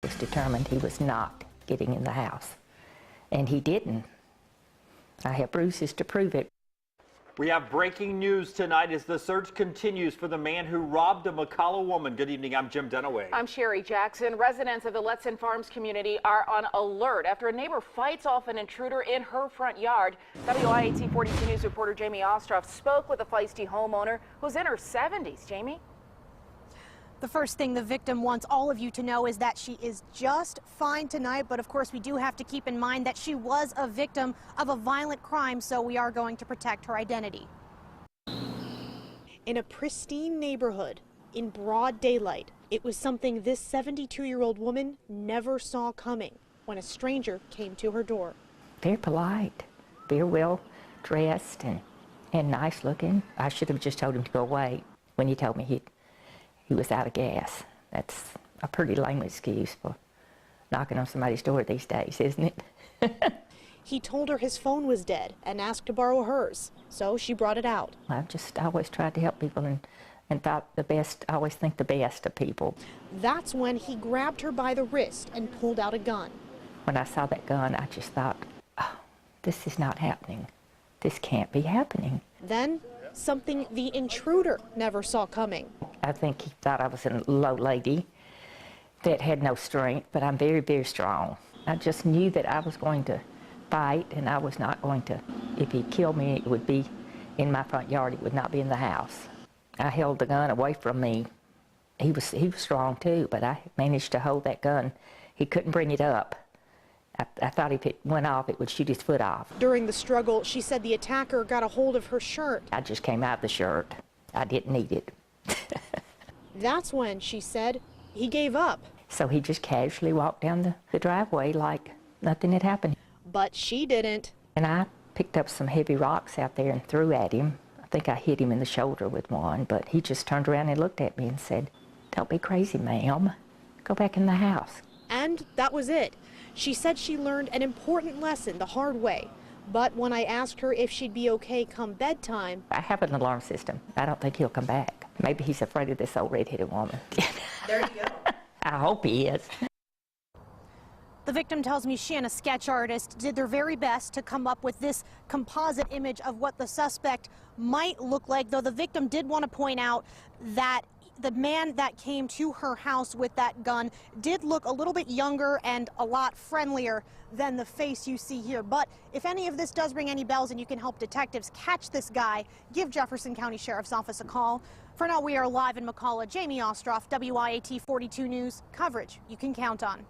Was determined he was not getting in the house, and he didn't. I have bruises to prove it. We have breaking news tonight as the search continues for the man who robbed a McCalla woman. Good evening, I'm Jim Dunaway. I'm Sherry Jackson. Residents of the Letson Farms community are on alert after a neighbor fights off an intruder in her front yard. WIAT 42 News reporter Jamie Ostroff spoke with a feisty homeowner who's in her 70s. Jamie? The first thing the victim wants all of you to know is that she is just fine tonight, but of course we do have to keep in mind that she was a victim of a violent crime, so we are going to protect her identity. In a pristine neighborhood, in broad daylight, it was something this 72-year-old woman never saw coming when a stranger came to her door. Very polite, very well dressed and nice looking. I should have just told him to go away when he told me he was out of gas. That's a pretty lame excuse for knocking on somebody's door these days, isn't it? He told her his phone was dead and asked to borrow hers, so she brought it out. I've just always tried to help people and thought the best, I always think the best of people. That's when he grabbed her by the wrist and pulled out a gun. When I saw that gun, I just thought, oh, this is not happening. This can't be happening. Then, something the intruder never saw coming. I think he thought I was a low lady that had no strength, but I'm very, very strong. I just knew that I was going to fight, and I was not going to, if he killed me, it would be in my front yard. It would not be in the house. I held the gun away from me. He was strong too, but I managed to hold that gun. He couldn't bring it up. I thought if it went off, it would shoot his foot off. During the struggle, she said the attacker got a hold of her shirt. I just came out of the shirt. I didn't need it. That's when, she said, he gave up. So he just casually walked down the driveway like nothing had happened. But she didn't. And I picked up some heavy rocks out there and threw at him. I think I hit him in the shoulder with one, but he just turned around and looked at me and said, "Don't be crazy, ma'am. Go back in the house." And that was it. She said she learned an important lesson the hard way. But when I asked her if she'd be okay come bedtime... I have an alarm system. I don't think he'll come back. Maybe he's afraid of this old red-headed woman. There you go. I hope he is. The victim tells me she and a sketch artist did their very best to come up with this composite image of what the suspect might look like, though the victim did want to point out that the man that came to her house with that gun did look a little bit younger and a lot friendlier than the face you see here. But if any of this does ring any bells and you can help detectives catch this guy, give Jefferson County Sheriff's Office a call. For now, we are live in McCalla. Jamie Ostroff, WIAT 42 News, coverage you can count on.